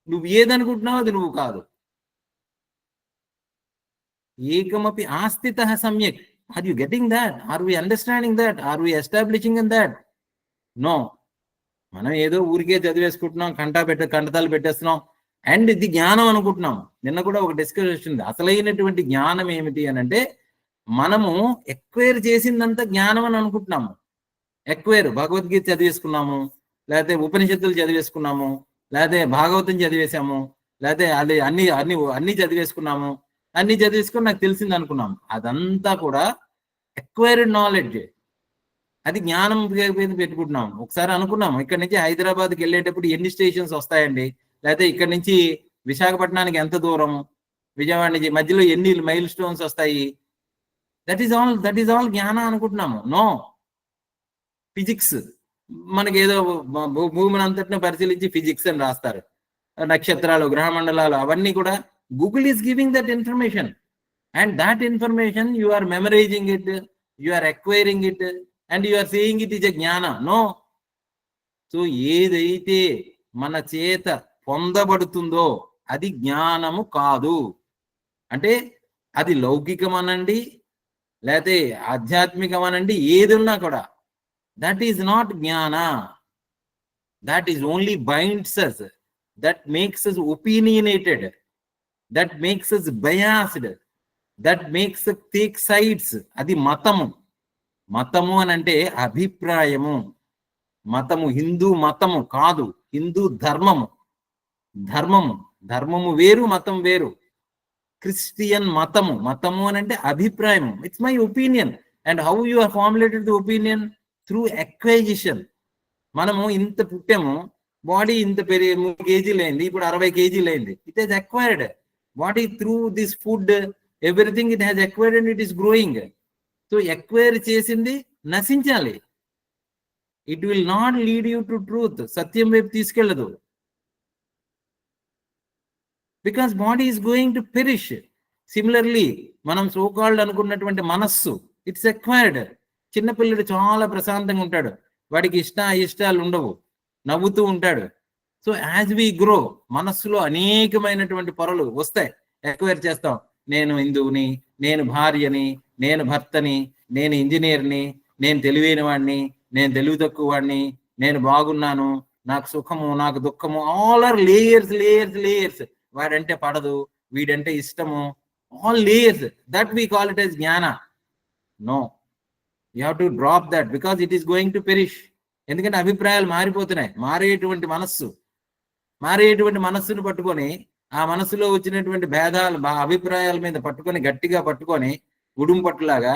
నువ్వు ఏదనుకుంటున్నావు అది నువ్వు కాదు. ఏకమపి ఆస్థితః సమ్యక్. Are you getting that? Are we understanding that? Are we establishing in that? No. మనం ఏదో ఊరికే చదివేసుకుంటున్నాం, కంటతాలు పెట్టేస్తున్నాం, అండ్ ఇది జ్ఞానం అనుకుంటున్నాం. నిన్న కూడా ఒక డిస్కషన్ వచ్చింది. అసలైనటువంటి జ్ఞానం ఏమిటి అని అంటే, మనము ఎక్వైర్ చేసిందంతా జ్ఞానం అని అనుకుంటున్నాము. ఎక్వైర్, భగవద్గీత చదివేసుకున్నాము, లేకపోతే ఉపనిషత్తులు చదివేసుకున్నాము, లేకపోతే భాగవతం చదివేశాము, లేకపోతే అది అన్ని అన్ని అన్ని చదివేసుకున్నాము, అన్ని చదివేసుకుని నాకు తెలిసింది అనుకున్నాము. అదంతా కూడా ఎక్వైర్డ్ నాలెడ్జ్. అది జ్ఞానం పెట్టుకుంటున్నాం. ఒకసారి అనుకున్నాము, ఇక్కడ నుంచి హైదరాబాద్కి వెళ్ళేటప్పుడు ఎన్ని స్టేషన్స్ వస్తాయండి, లేకపోతే ఇక్కడ నుంచి విశాఖపట్నానికి ఎంత దూరం, విజయవాడ నుంచి మధ్యలో ఎన్ని మైల్ స్టోన్స్ వస్తాయి. దట్ ఈస్ ఆల్ జ్ఞానం అనుకుంటున్నాము. నో. ఫిజిక్స్, మనకి ఏదో భూమిని అంతటిని పరిశీలించి ఫిజిక్స్ అని రాస్తారు. నక్షత్రాలు, గ్రహ మండలాలు, అవన్నీ కూడా Google is giving that information, and that information you are memorising it, you are acquiring it, and you are saying it is a జ్ఞాన. నో. సో ఏదైతే మన చేత పొందబడుతుందో అది జ్ఞానము కాదు. అంటే అది లౌకికం అనండి, లేకపోతే ఆధ్యాత్మికం అనండి, ఏది ఉన్నా కూడా that is not jnana. That is only binds us, that makes us opinionated, that makes us biased, that makes us take sides. Adi matamu. మతము అని అంటే అభిప్రాయము. మతము హిందూ మతము కాదు, హిందూ ధర్మము. ధర్మము వేరు, మతం వేరు. క్రిస్టియన్ మతము అని అంటే అభిప్రాయం. It's my opinion. And how you are formulated the opinion? Through acquisition. మనము ఇంత పుట్టాము, బాడీ ఇంత 3 kgs అయింది, ఇప్పుడు 60 kgs అయింది. It has acquired body through this food, everything it has acquired and it is growing. So acquire చేసింది నశించాలి. It will not lead you to truth. సత్యం వైపు తీసుకెళ్ళదు. Because body is going to perish. Similarly మనం so called అనుకున్నటువంటి మనస్సు, it's acquired. చిన్నపిల్లడు చాలా ప్రశాంతంగా ఉంటాడు, వాడికి ఇష్టాలు ఉండవు, నవ్వుతూ ఉంటాడు. సో యాజ్ వి గ్రో, మనస్సులో అనేకమైనటువంటి పొరలు వస్తాయి, ఎక్వైర్ చేస్తాం. నేను హిందువుని, నేను భార్యని, నేను భర్తని, నేను ఇంజనీర్ని, నేను తెలివైన వాడిని, నేను తెలివి తక్కువ వాడిని, నేను బాగున్నాను, నాకు సుఖము, నాకు దుఃఖము. All are layers layers layers. వాడంటే పడదు, వీడంటే ఇష్టము, all layers. That we call it as jnana. No, you have to drop that because it is going to perish. ఎందుకంటే అభిప్రాయాలు మారిపోతున్నాయి. మారేటువంటి మనస్సును పట్టుకొని, ఆ మనస్సులో వచ్చినటువంటి భేదాలు, అభిప్రాయాల మీద పట్టుకొని, గట్టిగా పట్టుకొని, ఉడుం పట్టులాగా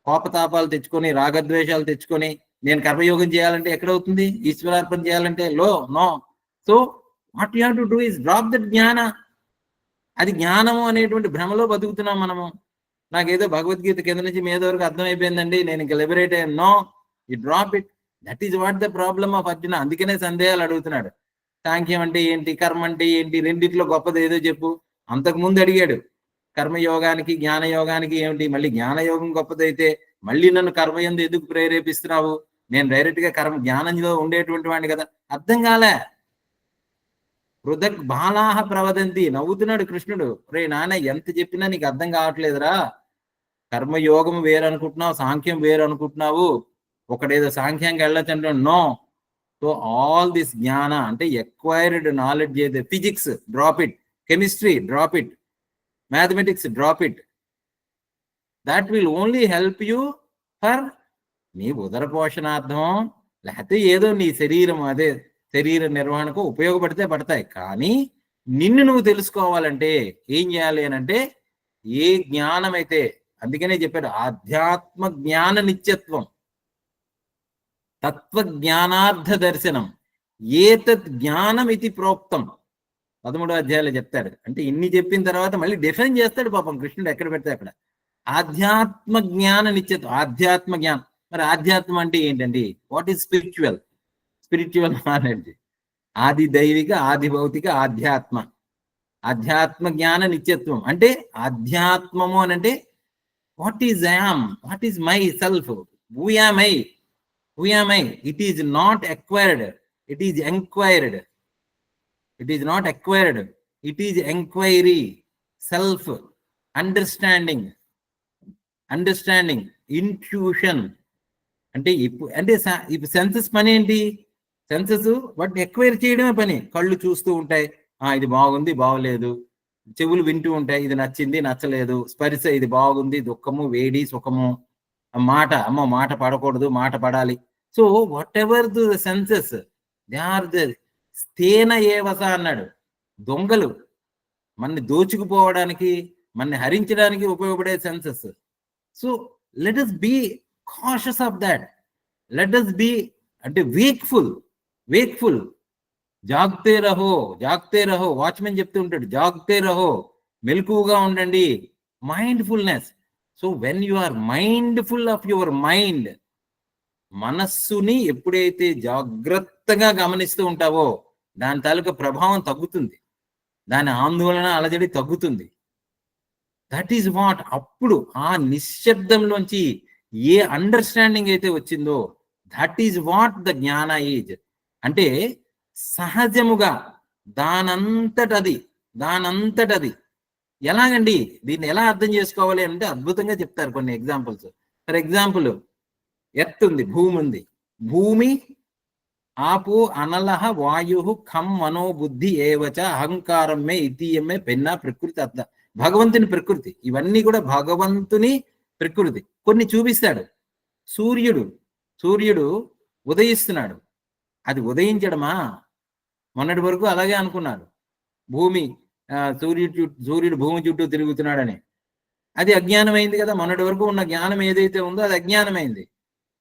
కోపతాపాలు తెచ్చుకొని, రాగద్వేషాలు తెచ్చుకొని, నేను కర్మయోగం చేయాలంటే ఎక్కడవుతుంది? ఈశ్వరార్పణ చేయాలంటే no. So what you have to do is drop that జ్ఞాన. అది జ్ఞానము అనేటువంటి భ్రమలో బతుకుతున్నాం మనము. నాకేదో భగవద్గీత కింద నుంచి మీద వరకు అర్థమైపోయిందండి, నేను ఇంకా లిబరేట్ అయ్యాను. No, you drop it. That is what the problem of Arjuna. అందుకనే సందేహాలు అడుగుతున్నాడు. సాంఖ్యం అంటే ఏంటి, కర్మ అంటే ఏంటి, రెండిట్లో గొప్పది ఏదో చెప్పు. అంతకుముందు అడిగాడు కర్మయోగానికి జ్ఞానయోగానికి ఏమిటి, మళ్ళీ జ్ఞానయోగం గొప్పదైతే మళ్ళీ నన్ను కర్మయందు ఎందుకు ప్రేరేపిస్తున్నావు? నేను డైరెక్ట్ గా జ్ఞానంలో ఉండేటువంటి వాడిని కదా. అర్థం కాలే. హృదక్ బాలాహ ప్రవదంతి. నవ్వుతున్నాడు కృష్ణుడు. రే నాన్న, ఎంత చెప్పినా నీకు అర్థం కావట్లేదురా. కర్మయోగం వేరు అనుకుంటున్నావు, సాంఖ్యం వేరు అనుకుంటున్నావు. ఒకడేదో సాంఖ్యంగా వెళ్ళొచ్చు. నో. సో ఆల్ దిస్ జ్ఞాన అంటే ఎక్వైర్డ్ నాలెడ్జ్ ఏదో, physics drop it, chemistry drop it, mathematics drop it. That will only help you for నీ ఉదర పోషణార్థం, లేకపోతే ఏదో నీ శరీరం, అదే శరీర నిర్వహణకు ఉపయోగపడితే పడతాయి. కానీ నిన్ను నువ్వు తెలుసుకోవాలంటే ఏం చేయాలి అని అంటే, ఏ జ్ఞానం అయితే, అందుకనే చెప్పాడు ఆధ్యాత్మ జ్ఞాన నిత్యత్వం, తత్వజ్ఞానార్థ దర్శనం, ఏతత్ జ్ఞానం ఇది ప్రోక్తం. 13వ అధ్యాయంలో చెప్తాడు. అంటే ఇన్ని చెప్పిన తర్వాత మళ్ళీ డిఫైన్ చేస్తాడు పాపం కృష్ణుడు, ఎక్కడ పెడితే అక్కడ. ఆధ్యాత్మ జ్ఞాన నిత్యత్వం, ఆధ్యాత్మ జ్ఞానం. మరి ఆధ్యాత్మం అంటే ఏంటండి? What is spiritual knowledge. ఆది దైవిక, ఆది భౌతిక, ఆధ్యాత్మ జ్ఞాన నిత్యత్వం. అంటే ఆధ్యాత్మము అని అంటే what is I'm, what is my self, who am I. It is not acquired, it is enquired. It is not acquired, it is enquiry, self, understanding, intuition. అంటే ఇప్పుడు సెన్సెస్ పని ఏంటి? సెన్సెస్ వాటిని ఎక్వైర్ చేయడమే పని. కళ్ళు చూస్తూ ఉంటాయి, ఇది బాగుంది, బాగోలేదు. చెవులు వింటూ ఉంటాయి, ఇది నచ్చింది, నచ్చలేదు. స్పర్శ, ఇది బాగుంది, దుఃఖము, వేడి, సుఖము. మాట, అమ్మో మాట పడకూడదు, మాట పడాలి. So whatever the senses, they are the స్థేన ఏవస అన్నాడు. దొంగలు మనని దోచుకుపోవడానికి, మనని హరించడానికి ఉపయోగపడే senses. So let us be cautious of that. Let us be అంటే వేక్ఫుల్. జాగ్తే రహో. వాచ్మెన్ చెప్తూ ఉంటాడు, జాగ్తే రహో, మెలకువగా ఉండండి. Mindfulness. So when you are mindful of your mind, మనస్సుని ఎప్పుడైతే జాగ్రత్తగా గమనిస్తూ ఉంటావో దాని తాలూకా ప్రభావం తగ్గుతుంది, దాని ఆందోళన, అలజడి తగ్గుతుంది. That is what. అప్పుడు ఆ నిశ్శబ్దంలోంచి ఏ అండర్స్టాండింగ్ అయితే వచ్చిందో, దట్ ఈజ్ వాట్ ద జ్ఞాన ఈజ్. అంటే సహజముగా దానంతటది. ఎలాగండి దీన్ని ఎలా అర్థం చేసుకోవాలి అంటే అద్భుతంగా చెప్తారు కొన్ని ఎగ్జాంపుల్స్. ఫర్ ఎగ్జాంపుల్, ఎర్త్ ఉంది, భూమి ఉంది. భూమి, ఆపు, అనలహ, వాయు, ఖం, మనోబుద్ధి ఏవచ, అహంకారమే, ఇతీయమే, పెన్న, ప్రకృతి, అర్థ. భగవంతుని ప్రకృతి. ఇవన్నీ కూడా భగవంతుని ప్రకృతి. కొన్ని చూపిస్తాడు. సూర్యుడు ఉదయిస్తున్నాడు. అది ఉదయించడమా? మొన్నటి వరకు అలాగే అనుకున్నారు. భూమి సూర్యుడు భూమి చుట్టూ తిరుగుతున్నాడని. అది అజ్ఞానమైంది కదా. మొన్నటి వరకు ఉన్న జ్ఞానం ఏదైతే ఉందో అది అజ్ఞానమైంది.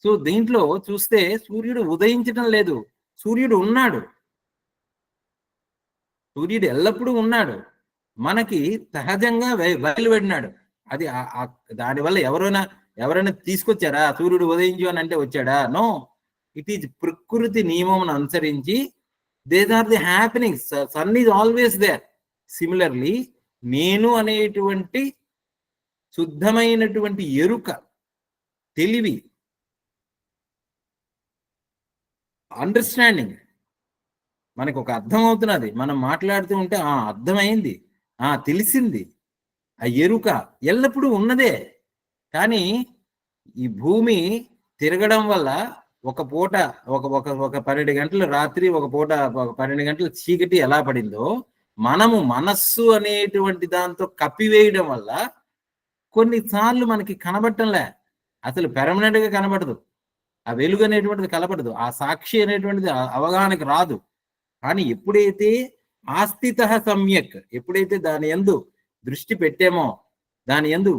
సో దీంట్లో చూస్తే సూర్యుడు ఉదయించడం లేదు, సూర్యుడు ఉన్నాడు. సూర్యుడు ఎల్లప్పుడూ ఉన్నాడు. మనకి సహజంగా బయలుపెడినాడు. అది దానివల్ల ఎవరైనా తీసుకొచ్చారా? సూర్యుడు ఉదయించు అని అంటే వచ్చాడా? నో, ఇట్ ఈజ్ ప్రకృతి నియమం అనుసరించి these are the happenings. Sun is always there. Similarly నేను అనేటువంటి శుద్ధమైనటువంటి ఎరుక, తెలివి, అండర్స్టాండింగ్ మనకు ఒక అర్థం అవుతున్నది. మనం మాట్లాడుతూ ఉంటే అర్థమైంది, తెలిసింది. ఆ ఎరుక ఎల్లప్పుడూ ఉన్నదే. కానీ ఈ భూమి తిరగడం వల్ల ఒక పూట ఒక 12 గంటలు రాత్రి, ఒక పూట 12 గంటలు చీకటి ఎలా పడిందో, మనము మనస్సు అనేటువంటి దాంతో కప్పివేయడం వల్ల కొన్నిసార్లు మనకి కనబడటంలే. అసలు పెర్మనెంట్ గా కనబడదు. ఆ వెలుగు అనేటువంటిది కనబడదు. ఆ సాక్షి అనేటువంటిది అవగాహనకు రాదు. కానీ ఎప్పుడైతే ఆస్థిత సమ్యక్, ఎప్పుడైతే దాని యందు దృష్టి పెట్టామో, దాని యందు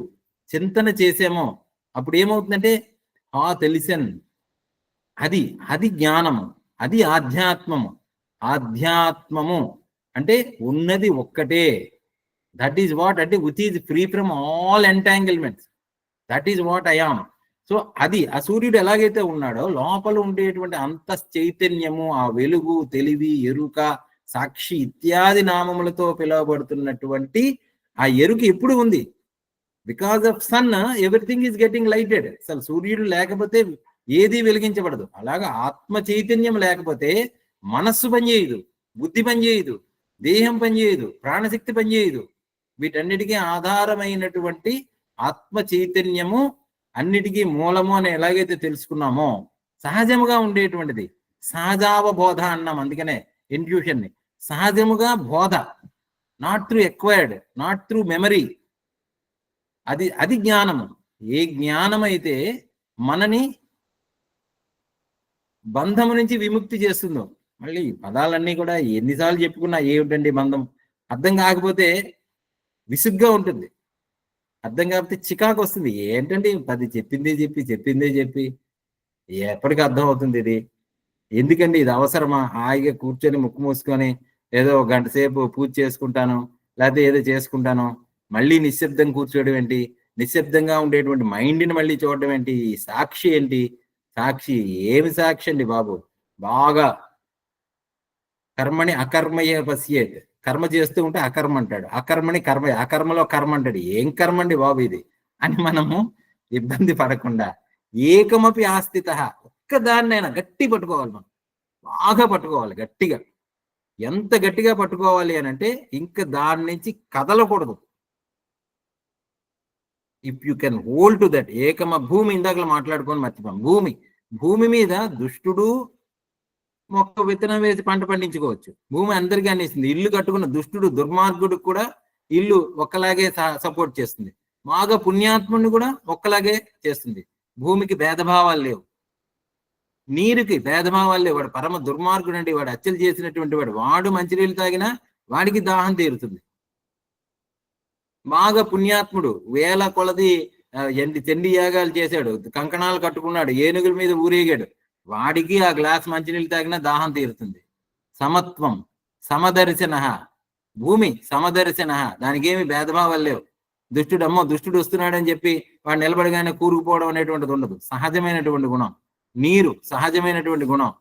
చింతన చేసామో, అప్పుడు ఏమవుతుందంటే తెలిసన్. అది జ్ఞానము, అది ఆధ్యాత్మము. ఆధ్యాత్మము అంటే ఉన్నది ఒక్కటే. దట్ ఈజ్ వాట్ అంటే which is free from all entanglements. That is what I am. So అది ఆ సూర్యుడు ఎలాగైతే ఉన్నాడో, లోపల ఉండేటువంటి అంత చైతన్యము, ఆ వెలుగు, తెలివి, ఎరుక, సాక్షి ఇత్యాది నామములతో పిలువబడుతున్నటువంటి ఆ ఎరుక ఎప్పుడు ఉంది. Because of sun everything is getting lighted. అసలు సూర్యుడు లేకపోతే ఏది వెలిగించబడదు. అలాగా ఆత్మ చైతన్యం లేకపోతే మనస్సు పనిచేయదు, బుద్ధి పనిచేయదు, దేహం పనిచేయదు, ప్రాణశక్తి పనిచేయదు. వీటన్నిటికీ ఆధారమైనటువంటి ఆత్మ చైతన్యము అన్నిటికీ మూలము అని ఎలాగైతే తెలుసుకున్నామో, సహజముగా ఉండేటువంటిది సహజావబోధ అన్నాం. అందుకనే ఇంట్యూషన్ ని సహజముగా బోధ, not through acquired, not through memory. అది జ్ఞానము. ఏ జ్ఞానం అయితే మనని బంధము నుంచి విముక్తి చేస్తుందో. మళ్ళీ పదాలన్నీ కూడా ఎన్నిసార్లు చెప్పుకున్నా ఏమిటండి బంధం, అర్థం కాకపోతే విసుగ్గా ఉంటుంది, అర్థం కాకపోతే చికాకు వస్తుంది. ఏంటంటే 10 చెప్పిందే చెప్పి ఎప్పటికీ అర్థం అవుతుంది ఇది, ఎందుకండి ఇది అవసరమా? హాయిగా కూర్చొని ముక్కు మూసుకొని ఏదో 1 గంట సేపు పూజ చేసుకుంటాను, లేకపోతే ఏదో చేసుకుంటాను, మళ్ళీ నిశ్శబ్దం కూర్చోవడం ఏంటి? నిశ్శబ్దంగా ఉండేటువంటి మైండ్ని మళ్ళీ చూడడం ఏంటి? సాక్షి ఏంటి? సాక్షి ఏమి సాక్షి అండి బాబు? బాగా కర్మని అకర్మయ్య పశ్యేత్. కర్మ చేస్తూ ఉంటే అకర్మ అంటాడు, అకర్మని కర్మ, అకర్మలో కర్మ అంటాడు. ఏం కర్మ అండి బాబు ఇది అని మనము ఇబ్బంది పడకుండా ఏకమపి ఆస్థిత, ఒక్కదాన్నైనా గట్టి పట్టుకోవాలి. మనం బాగా పట్టుకోవాలి, గట్టిగా. ఎంత గట్టిగా పట్టుకోవాలి అని అంటే ఇంకా దాని నుంచి కదలకూడదు. If you can hold to that ఏకమ భూమి, ఇందాక మాట్లాడుకొని మర్చిపోయాం. భూమి మీద దుష్టుడు మొక్క విత్తనం వేసి పంట పండించుకోవచ్చు. భూమి అందరికీ అనేసింది. ఇల్లు కట్టుకున్న దుష్టుడు, దుర్మార్గుడికి కూడా ఇల్లు ఒక్కలాగే సపోర్ట్ చేస్తుంది. బాగా పుణ్యాత్ముడిని కూడా ఒక్కలాగే చేస్తుంది. భూమికి భేదభావాలు లేవు, నీరుకి భేదభావాలు లేవు. వాడు పరమ దుర్మార్గుడు అండి, వాడు హత్యలు చేసినటువంటి వాడు మంచినీళ్ళు తాగినా వాడికి దాహం తీరుతుంది. బాగా పుణ్యాత్ముడు వేల కొలది చెండి యాగాలు చేశాడు, కంకణాలు కట్టుకున్నాడు, ఏనుగుల మీద ఊరేగాడు, వాడికి ఆ గ్లాస్ మంచినీళ్ళు తాగినా దాహం తీరుతుంది. సమత్వం, సమదర్శన. భూమి సమదర్శన, దానికి ఏమి భేదభావాలు లేవు. దుష్టుడు వస్తున్నాడని చెప్పి వాడు నిలబడగానే కూరుకుపోవడం అనేటువంటిది ఉండదు. సహజమైనటువంటి గుణం. నీరు సహజమైనటువంటి గుణం.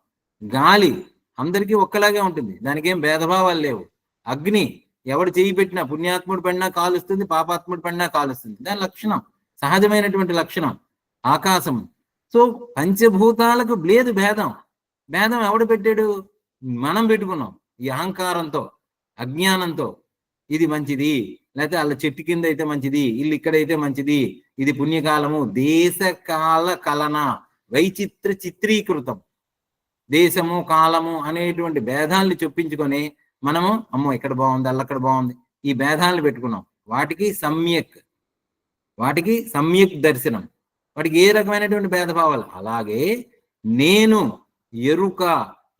గాలి అందరికీ ఒక్కలాగే ఉంటుంది, దానికి ఏం భేదభావాలు లేవు. అగ్ని ఎవడు చేయి పెట్టినా, పుణ్యాత్ముడు పడినా కాలుస్తుంది, పాపాత్ముడు పడినా కాలుస్తుంది, దాని లక్షణం, సహజమైనటువంటి లక్షణం. ఆకాశం. సో పంచభూతాలకు లేదు భేదం. భేదం ఎవడు పెట్టాడు? మనం పెట్టుకున్నాం ఈ అహంకారంతో, అజ్ఞానంతో. ఇది మంచిది, లేకపోతే వాళ్ళ చెట్టు కింద అయితే మంచిది, ఇల్లు ఇక్కడైతే మంచిది, ఇది పుణ్యకాలము. దేశకాల కలన, వైచిత్ర చిత్రీకృతం. దేశము కాలము అనేటువంటి భేదాల్ని చొప్పించుకొని మనము అమ్మో ఇక్కడ బాగుంది, అల్లక్కడ బాగుంది, ఈ భేదాలను పెట్టుకున్నాం. వాటికి సమ్యక్ దర్శనం, వాడికి ఏ రకమైనటువంటి భేదభావాలు. అలాగే నేను, ఎరుక,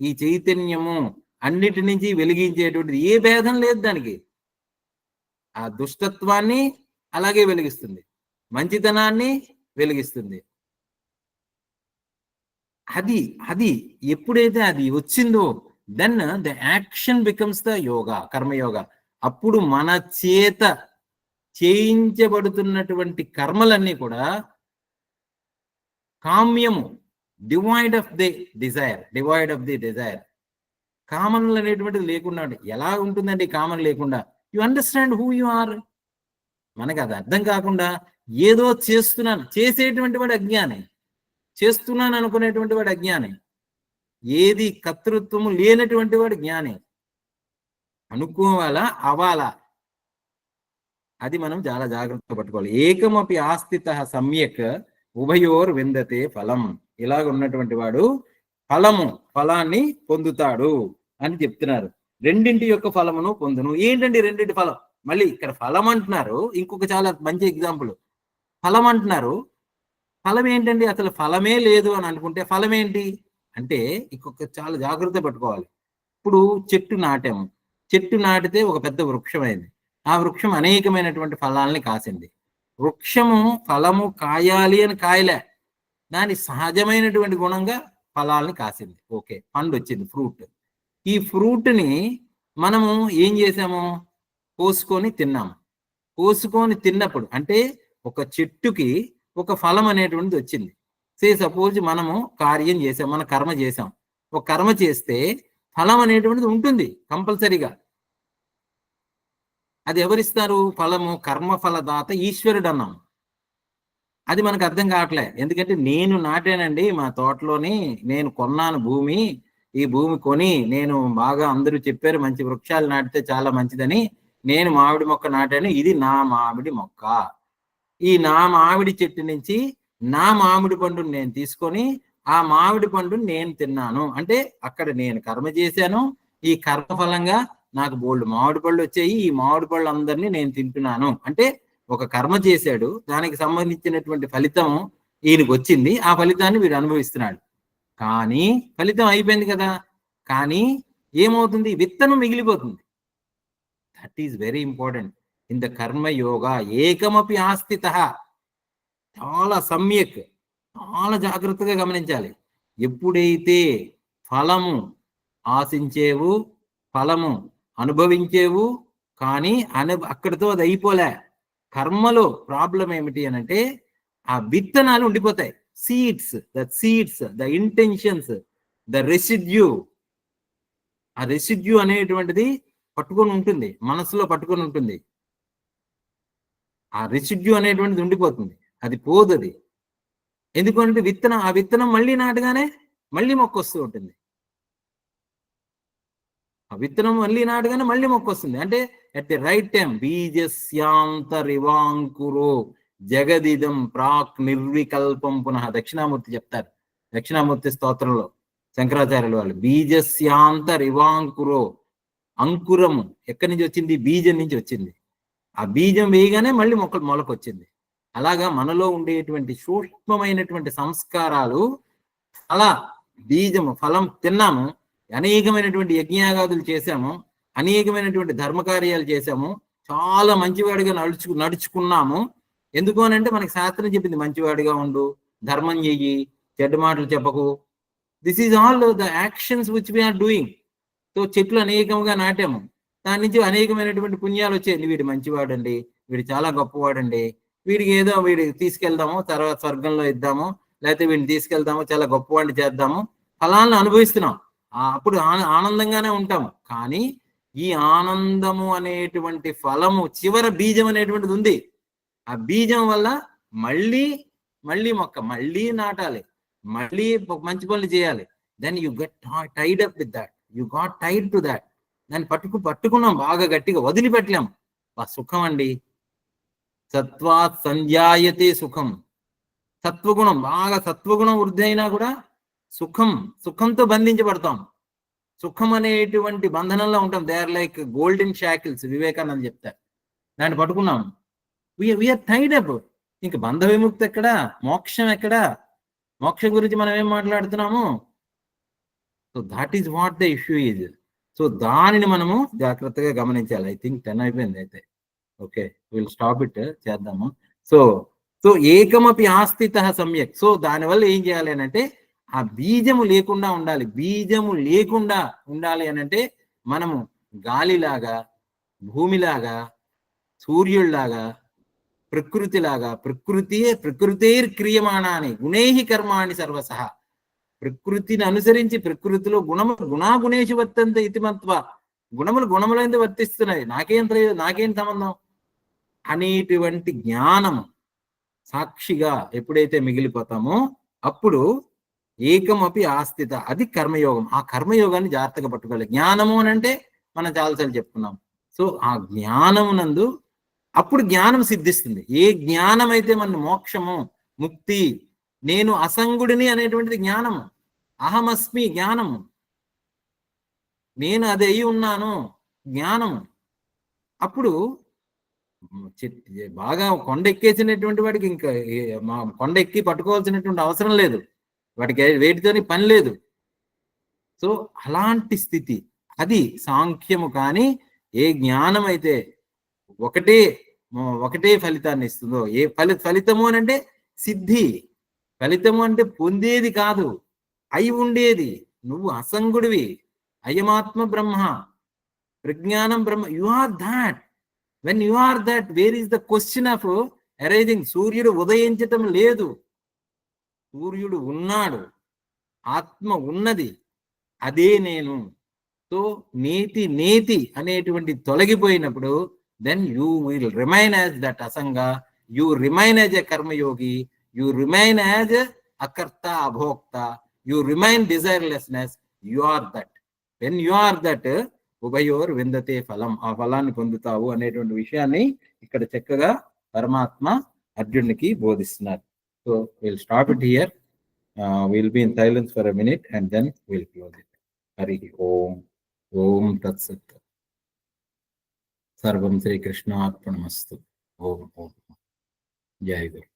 ఈ చైతన్యము అన్నిటి నుంచి వెలిగించేటువంటిది ఏ భేదం లేదు దానికి. ఆ దుష్టత్వాన్ని అలాగే వెలిగిస్తుంది, మంచితనాన్ని వెలిగిస్తుంది. అది అది ఎప్పుడైతే అది వచ్చిందో then the action becomes the yoga, కర్మయోగ. అప్పుడు మన చేత చేయించబడుతున్నటువంటి కర్మలన్నీ కూడా కామ్యము, డివైడ్ ఆఫ్ ది డిజైర్. కామన్లు అనేటువంటిది లేకుండా ఎలా ఉంటుందండి? కామన్ లేకుండా you understand who you are. మనకు అది అర్థం కాకుండా ఏదో చేస్తున్నాను, చేసేటువంటి వాడు అజ్ఞాని. చేస్తున్నాను అనుకునేటువంటి వాడు అజ్ఞాని. ఏది కర్తృత్వము లేనటువంటి వాడు జ్ఞాని. అనుకోవాలా, అవాలా, అది మనం చాలా జాగ్రత్తగా పట్టుకోవాలి. ఏకమపి ఆస్థిత సమ్యక్ ఉభయోర్ విందతే ఫలం. ఇలాగ ఉన్నటువంటి వాడు ఫలాన్ని పొందుతాడు అని చెప్తున్నారు. రెండింటి యొక్క ఫలమును పొందును. ఏంటండి రెండింటి ఫలం? మళ్ళీ ఇక్కడ ఫలం అంటున్నారు. ఇంకొక చాలా మంచి ఎగ్జాంపుల్. ఫలం అంటున్నారు. ఫలం ఏంటండి? అసలు ఫలమే లేదు అని అనుకుంటే ఫలం ఏంటి అంటే ఇంకొక చాలా జాగ్రత్త పట్టుకోవాలి. ఇప్పుడు చెట్టు నాటాము. చెట్టు నాటితే ఒక పెద్ద వృక్షం అయింది. ఆ వృక్షం అనేకమైనటువంటి ఫలాల్ని కాసింది. వృక్షము ఫలము కాయాలి అని కాయలే, దాని సహజమైనటువంటి గుణంగా ఫలాల్ని కాసింది. ఓకే, పండు వచ్చింది, ఫ్రూట్. ఈ ఫ్రూట్ని మనము ఏం చేసాము? కోసుకొని తిన్నాము. కోసుకొని తిన్నప్పుడు అంటే ఒక చెట్టుకి ఒక ఫలం అనేటువంటిది వచ్చింది. సపోజ్ మనము కార్యం చేసాం, మన కర్మ చేసాం. ఒక కర్మ చేస్తే ఫలం అనేటువంటిది ఉంటుంది కంపల్సరీగా. అది ఎవరిస్తారు ఫలము? కర్మఫలదాత ఈశ్వరుడు అన్నాం. అది మనకు అర్థం కావట్లే. ఎందుకంటే నేను నాటానండి మా తోటలోని, నేను కొన్నాను భూమి. ఈ భూమి కొని నేను బాగా అందరూ చెప్పారు మంచి వృక్షాలు నాటితే చాలా మంచిదని, నేను మామిడి మొక్క నాటాను. ఇది నా మామిడి మొక్క. ఈ నా మామిడి చెట్టు నుంచి నా మామిడి పండుని నేను తీసుకొని ఆ మామిడి పండుని నేను తిన్నాను. అంటే అక్కడ నేను కర్మ చేశాను. ఈ కర్మ ఫలంగా నాకు బోల్డ్ మామిడి పళ్ళు వచ్చాయి. ఈ మామిడి పళ్ళు అందరినీ నేను తింటున్నాను. అంటే ఒక కర్మ చేశాడు, దానికి సంబంధించినటువంటి ఫలితం ఈయనకు వచ్చింది. ఆ ఫలితాన్ని వీడు అనుభవిస్తున్నాడు. కానీ ఫలితం అయిపోయింది కదా, కానీ ఏమవుతుంది? విత్తనం మిగిలిపోతుంది. That is very important in the karmayoga. ఏకమపి ఆస్థిత, చాలా సమ్యక్, చాలా జాగ్రత్తగా గమనించాలి. ఎప్పుడైతే ఫలము ఆశించేవు, ఫలము అనుభవించేవు, కానీ అక్కడితో అది అయిపోలే. కర్మలో ప్రాబ్లం ఏమిటి అని అంటే ఆ విత్తనాలు ఉండిపోతాయి. Seeds, the intentions, the residue. ఆ రెసిడ్యూ అనేటువంటిది పట్టుకొని ఉంటుంది, మనసులో పట్టుకొని ఉంటుంది. ఆ రెసిడ్యూ అనేటువంటిది ఉండిపోతుంది, అది పోదు. అది ఎందుకంటే ఆ విత్తనం మళ్ళీ నాటగానే మళ్ళీ మొక్క వస్తూ ఉంటుంది. ఆ విత్తనం మళ్ళీ నాటగానే మళ్ళీ మొక్క వస్తుంది. అంటే అట్ ది రైట్ టైం. బీజస్యాంతరివాంకురో జగదిదం ప్రాక్ నిర్వికల్పం పునః. దక్షిణామూర్తి చెప్తారు, దక్షిణామూర్తి స్తోత్రంలో శంకరాచార్యుల వాళ్ళు. బీజస్యాంతరివాంకురో, అంకురము ఎక్కడి నుంచి వచ్చింది? బీజం నుంచి వచ్చింది. ఆ బీజం వేయగానే మళ్ళీ మొలకొచ్చింది. అలాగా మనలో ఉండేటువంటి సూక్ష్మమైనటువంటి సంస్కారాలు, బీజము ఫలం తిన్నాము, అనేకమైనటువంటి యజ్ఞయాగాదులు చేశాము, అనేకమైనటువంటి ధర్మకార్యాలు చేశాము, చాలా మంచివాడిగా నడుచుకున్నాము. ఎందుకు అని అంటే మనకి శాస్త్రం చెప్పింది మంచివాడిగా ఉండు, ధర్మం చెయ్యి, చెడ్డ మాటలు చెప్పకు. This is all the actions which we are doing. So చెట్లు అనేకంగా నాటాము, దాని నుంచి అనేకమైనటువంటి పుణ్యాలు వచ్చాయి. వీడు మంచివాడండి, వీడు చాలా గొప్పవాడండి, వీడికి ఏదో వీడికి తీసుకెళ్దాము, తర్వాత స్వర్గంలో ఇద్దాము, లేకపోతే వీడిని తీసుకెళ్దాము, చాలా గొప్పవాడిని చేద్దాము, ఫలాలను అనుభవిస్తున్నాం. అప్పుడు ఆనందంగానే ఉంటాము. కానీ ఈ ఆనందము అనేటువంటి ఫలము చివర బీజం అనేటువంటిది ఉంది. ఆ బీజం వల్ల మళ్ళీ మొక్క మళ్ళీ నాటాలి, మళ్ళీ మంచి పనులు చేయాలి. Then you get tied up with that, you got tied to that. దాన్ని పట్టుకున్నాం బాగా గట్టిగా, వదిలిపెట్టలేము. సుఖం అండి, సత్వాత్ సంజాయతే సుఖం. సత్వగుణం బాగా, సత్వగుణం వృద్ధి అయినా కూడా సుఖంతో బంధించబడతాం. సుఖం అనేటువంటి బంధనంలో ఉంటాం. They are like golden shackles, Vivekananda చెప్తారు. దాన్ని పట్టుకున్నాం, వీఆర్ టైడ్ అప్. ఇంక బంధ విముక్తి ఎక్కడా, మోక్షం ఎక్కడా? మోక్షం గురించి మనం ఏం మాట్లాడుతున్నాము? So that is what the issue is. So దానిని మనము జాగ్రత్తగా గమనించాలి. ఐ థింక్ 10 అయిపోయింది అయితే. ఓకే, విల్ స్టాప్ ఇట్, చేద్దాము. సో సో ఏకమపి ఆస్థిత సమ్యక్. సో దానివల్ల ఏం చేయాలి అని అంటే ఆ బీజము లేకుండా ఉండాలి. బీజము లేకుండా ఉండాలి అని అంటే మనము గాలిలాగా, భూమిలాగా, సూర్యుడిలాగా, ప్రకృతిలాగా, ప్రకృతేర్ క్రియమాణాన్ని గుణైహి కర్మాణి సర్వసహ. ప్రకృతిని అనుసరించి ప్రకృతిలో గుణాగుణేషు వర్తంతే ఇతిమత్వ. గుణములైంది వర్తిస్తున్నాయి, నాకేం సంబంధం అనేటువంటి జ్ఞానం సాక్షిగా ఎప్పుడైతే మిగిలిపోతామో అప్పుడు ఏకమపి ఆస్థిత, అది కర్మయోగం. ఆ కర్మయోగాన్ని జాగ్రత్తగా పట్టుకోవాలి. జ్ఞానము అని అంటే మనం చాలాసార్లు చెప్పుకున్నాం. సో ఆ జ్ఞానమునందు అప్పుడు జ్ఞానం సిద్ధిస్తుంది. ఏ జ్ఞానం అయితే మన మోక్షము, ముక్తి, నేను అసంగుడిని అనేటువంటిది జ్ఞానము, అహమస్మి జ్ఞానము, నేను అది అయి ఉన్నాను జ్ఞానము. అప్పుడు బాగా కొండ ఎక్కేసినటువంటి వాడికి ఇంకా కొండ ఎక్కి పట్టుకోవాల్సినటువంటి అవసరం లేదు, వాడికి వేటితోని పని లేదు. సో అలాంటి స్థితి అది సాంఖ్యము. కానీ ఏ జ్ఞానం అయితే ఒకటే ఫలితాన్ని ఇస్తుందో, ఏ ఫలితము అని అంటే సిద్ధి, ఫలితము అంటే పొందేది కాదు, అయి ఉండేది. నువ్వు అసంగుడివి, అయమాత్మ బ్రహ్మ, ప్రజ్ఞానం బ్రహ్మ, you are that. When you are that, where is the question of arising? సూర్యుడు ఉదయించటం లేదు, సూర్యుడు ఉన్నాడు, ఆత్మ ఉన్నది, అదే నేను. సో నేతి అనేటువంటి తొలగిపోయినప్పుడు then you will remain as that asanga, you remain as a karmayogi, you remain as a akarta abhokta, you remain desirelessness, you are that. When you are that, ఉభయోర్ విందతే ఫలం, ఆ ఫలాన్ని పొందుతావు అనేటువంటి విషయాన్ని ఇక్కడ చక్కగా పరమాత్మ అర్జునునికి బోధిస్తున్నారు. So will stop it here, will be in silence for a minute and then will close it. Hari ఓం. ఓం తత్సత్. సర్వం శ్రీకృష్ణార్పణమస్తు. ఓం ఓం. జై గురు.